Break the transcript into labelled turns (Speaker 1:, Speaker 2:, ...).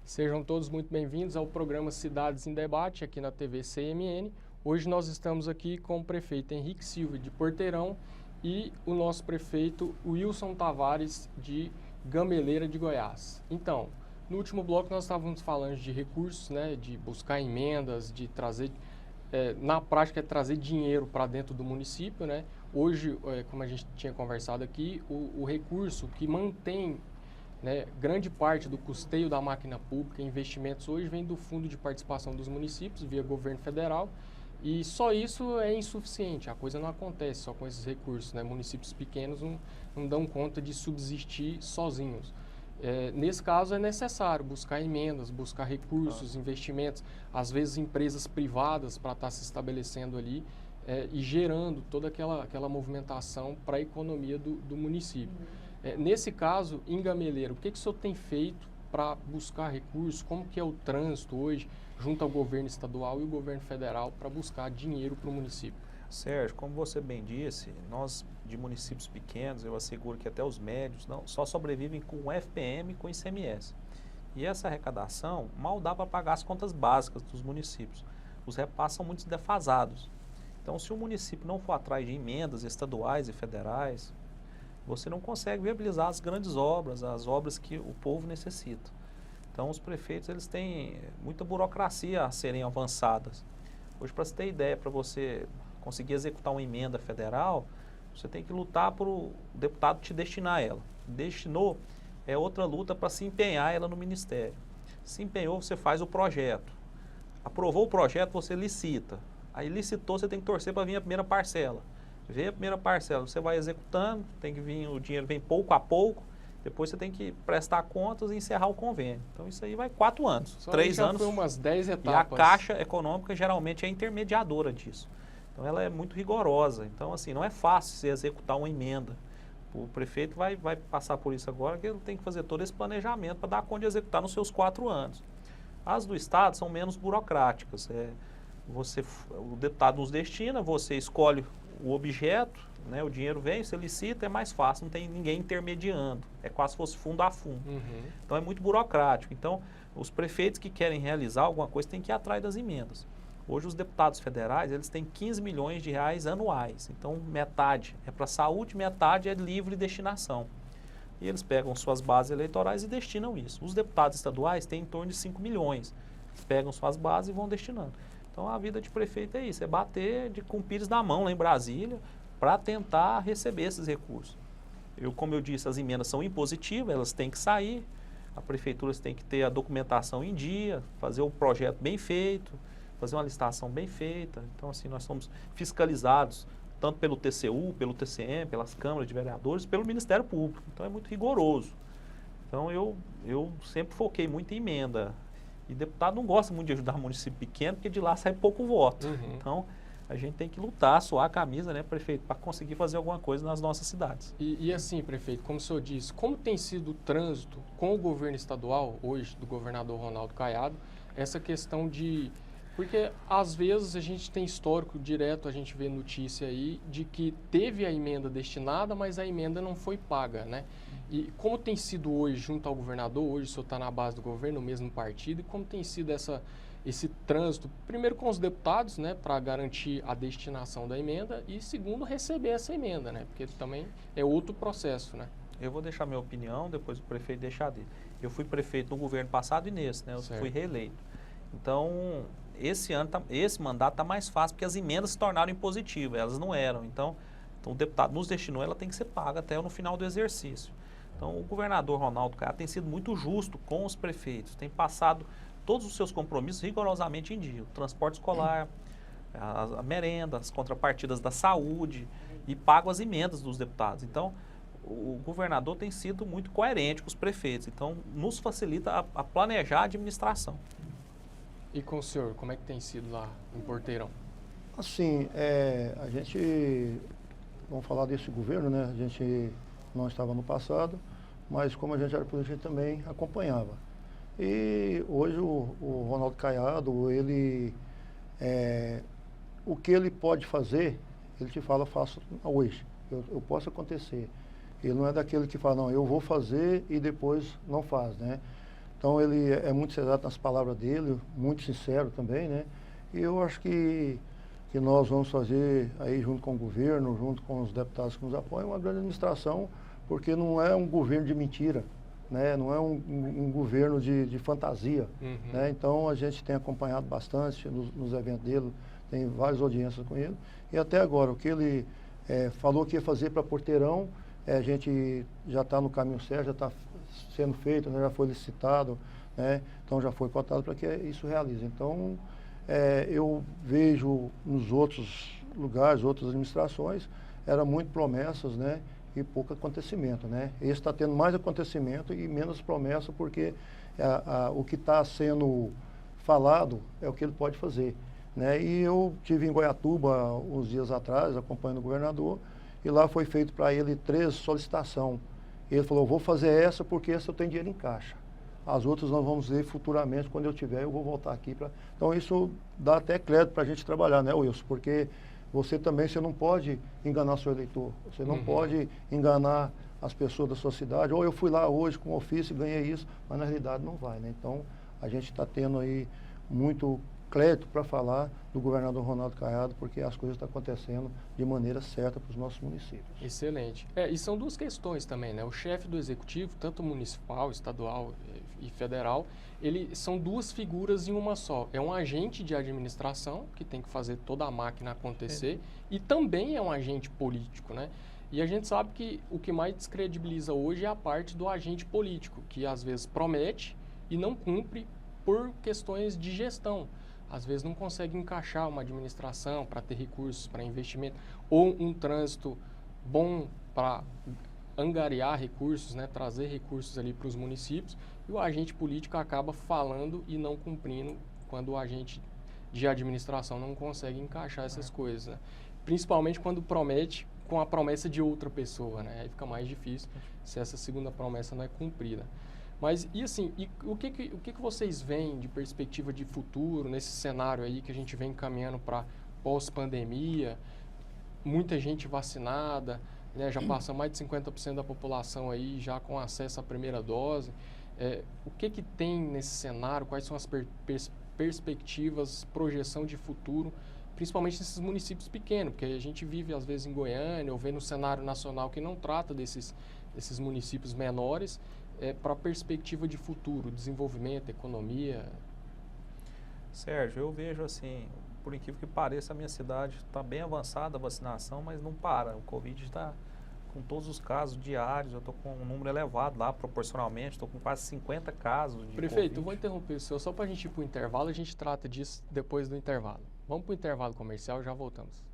Speaker 1: Sejam todos muito bem-vindos ao programa Cidades em Debate, aqui na TV CMN. Hoje nós estamos aqui com o prefeito Henrique Silva, de Porteirão, e o nosso prefeito Wilson Tavares, de Gameleira de Goiás. Então, no último bloco nós estávamos falando de recursos, né, de buscar emendas, de trazer, na prática, trazer dinheiro para dentro do município, né? Hoje, como a gente tinha conversado aqui, o recurso que mantém, né, grande parte do custeio da máquina pública, investimentos hoje vem do Fundo de Participação dos Municípios, via governo federal, e só isso é insuficiente, a coisa não acontece só com esses recursos, né? Municípios pequenos não dão conta de subsistir sozinhos. Nesse caso é necessário buscar emendas, buscar recursos, investimentos, às vezes empresas privadas para estar se estabelecendo ali e gerando toda aquela movimentação para a economia do município. Nesse caso, em Gameleira, o que o senhor tem feito para buscar recursos? Como que é o trânsito hoje, junto ao governo estadual e o governo federal, para buscar dinheiro para o município?
Speaker 2: Sérgio, como você bem disse, nós de municípios pequenos, eu asseguro que até os médios, só sobrevivem com FPM e com ICMS. E essa arrecadação mal dá para pagar as contas básicas dos municípios. Os repassos são muito defasados. Então, se o município não for atrás de emendas estaduais e federais, você não consegue viabilizar as grandes obras, as obras que o povo necessita. Então, os prefeitos eles têm muita burocracia a serem avançadas. Hoje, para você ter ideia, para você conseguir executar uma emenda federal, você tem que lutar para o deputado te destinar ela. Destinou é outra luta para se empenhar ela no ministério. Se empenhou, você faz o projeto. Aprovou o projeto, você licita. Aí licitou, você tem que torcer para vir a primeira parcela. Vem a primeira parcela, você vai executando, tem que vir, o dinheiro vem pouco a pouco, depois você tem que prestar contas e encerrar o convênio. Então isso aí vai 4 anos,
Speaker 1: Só
Speaker 2: 3
Speaker 1: já
Speaker 2: anos.
Speaker 1: foi umas 10 etapas.
Speaker 2: E a Caixa Econômica geralmente é intermediadora disso. Então ela é muito rigorosa. Então assim, não é fácil você executar uma emenda. O prefeito vai passar por isso agora, que ele tem que fazer todo esse planejamento para dar conta de executar nos seus 4 anos. As do Estado são menos burocráticas. O deputado nos destina, você escolhe o objeto, né, o dinheiro vem, você licita, é mais fácil, não tem ninguém intermediando. É quase se fosse fundo a fundo. Então é muito burocrático. Então, os prefeitos que querem realizar alguma coisa têm que ir atrás das emendas. Hoje os deputados federais, eles têm 15 milhões de reais anuais. Então, metade é para saúde, metade é livre destinação. E eles pegam suas bases eleitorais e destinam isso. Os deputados estaduais têm em torno de 5 milhões. Pegam suas bases e vão destinando. Então, a vida de prefeito é isso, é bater com o pires na mão lá em Brasília para tentar receber esses recursos. Como eu disse, as emendas são impositivas, elas têm que sair, a prefeitura tem que ter a documentação em dia, fazer o projeto bem feito, fazer uma licitação bem feita. Então, assim, nós somos fiscalizados tanto pelo TCU, pelo TCM, pelas câmaras de vereadores, pelo Ministério Público. Então, é muito rigoroso. Então, eu sempre foquei muito em emenda. E deputado não gosta muito de ajudar município pequeno, porque de lá sai pouco voto. Então, a gente tem que lutar, suar a camisa, né, prefeito, para conseguir fazer alguma coisa nas nossas cidades.
Speaker 1: E assim, prefeito, como o senhor disse, como tem sido o trânsito com o governo estadual, hoje, do governador Ronaldo Caiado, essa questão de... Porque, às vezes, a gente tem histórico direto, a gente vê notícia aí, de que teve a emenda destinada, mas a emenda não foi paga, né? E como tem sido hoje, junto ao governador, hoje o senhor está na base do governo, no mesmo partido, e como tem sido esse trânsito, primeiro com os deputados, né, para garantir a destinação da emenda, e segundo, receber essa emenda, né? Porque também é outro processo, né?
Speaker 2: Eu vou deixar minha opinião, depois o prefeito deixar dele. Eu fui prefeito no governo passado e nesse, né? Eu fui reeleito. Então, esse mandato está mais fácil, porque as emendas se tornaram impositivas, elas não eram. Então o deputado nos destinou, ela tem que ser paga até no final do exercício. Então, o governador Ronaldo Caiado tem sido muito justo com os prefeitos, tem passado todos os seus compromissos rigorosamente em dia. O transporte escolar, a merenda, as contrapartidas da saúde e paga as emendas dos deputados. Então, o governador tem sido muito coerente com os prefeitos. Então, nos facilita a planejar a administração.
Speaker 1: E com o senhor, como é que tem sido lá em Porteirão?
Speaker 3: Assim, a gente, vamos falar desse governo, né? A gente não estava no passado, mas como a gente era político, a gente também acompanhava. E hoje o Ronaldo Caiado, ele, o que ele pode fazer, ele te fala, faço hoje, eu posso acontecer. Ele não é daquele que fala, não, eu vou fazer e depois não faz, né? Então ele é muito exato nas palavras dele, muito sincero também, né? E eu acho que nós vamos fazer aí junto com o governo, junto com os deputados que nos apoiam, uma grande administração, porque não é um governo de mentira, né? Não é um governo de fantasia. Né? Então a gente tem acompanhado bastante nos eventos dele, tem várias audiências com ele. E até agora, o que ele falou que ia fazer para Porteirão, a gente já está no caminho certo, já está sendo feito, né? Já foi licitado, né? Então já foi cotado para que isso realize. Então eu vejo nos outros lugares, outras administrações, era muito promessas, né? E pouco acontecimento, né? Esse está tendo mais acontecimento e menos promessa, porque o que está sendo falado é o que ele pode fazer, né? E eu estive em Goiatuba uns dias atrás, acompanhando o governador, e lá foi feito para ele 3 solicitações. Ele falou, vou fazer essa porque essa eu tenho dinheiro em caixa. As outras nós vamos ver futuramente, quando eu tiver, eu vou voltar aqui para... Então isso dá até crédito para a gente trabalhar, né, Wilson? Porque você também, você não pode enganar seu eleitor, você não pode enganar as pessoas da sua cidade, ou eu fui lá hoje com ofício e ganhei isso, mas na realidade não vai, né? Então a gente está tendo aí muito crédito para falar do governador Ronaldo Caiado, porque as coisas estão acontecendo de maneira certa para os nossos municípios.
Speaker 1: Excelente. E são 2 questões também, né? O chefe do executivo, tanto municipal, estadual e federal, são 2 figuras em uma só. É um agente de administração, que tem que fazer toda a máquina acontecer, e também é um agente político, né? E a gente sabe que o que mais descredibiliza hoje é a parte do agente político, que às vezes promete e não cumpre por questões de gestão. Às vezes não consegue encaixar uma administração para ter recursos para investimento ou um trânsito bom para angariar recursos, né, trazer recursos ali para os municípios, e o agente político acaba falando e não cumprindo quando o agente de administração não consegue encaixar essas coisas, né? Principalmente quando promete com a promessa de outra pessoa, né? Aí fica mais difícil se essa segunda promessa não é cumprida. Mas, e assim, o que vocês veem de perspectiva de futuro nesse cenário aí que a gente vem caminhando para pós-pandemia, muita gente vacinada, né, já passa mais de 50% da população aí já com acesso à primeira dose. O que tem nesse cenário, quais são as perspectivas, projeção de futuro, principalmente nesses municípios pequenos, porque a gente vive às vezes em Goiânia ou vê no cenário nacional que não trata desses municípios menores, para a perspectiva de futuro, desenvolvimento, economia?
Speaker 2: Sérgio, eu vejo assim, por incrível que pareça, a minha cidade está bem avançada a vacinação, mas não para. O Covid está com todos os casos diários, eu estou com um número elevado lá, proporcionalmente, estou com quase 50 casos de
Speaker 1: Prefeito,
Speaker 2: Covid.
Speaker 1: eu vou interromper o senhor só para a gente ir para o intervalo, a gente trata disso depois do intervalo. Vamos para o intervalo comercial e já voltamos.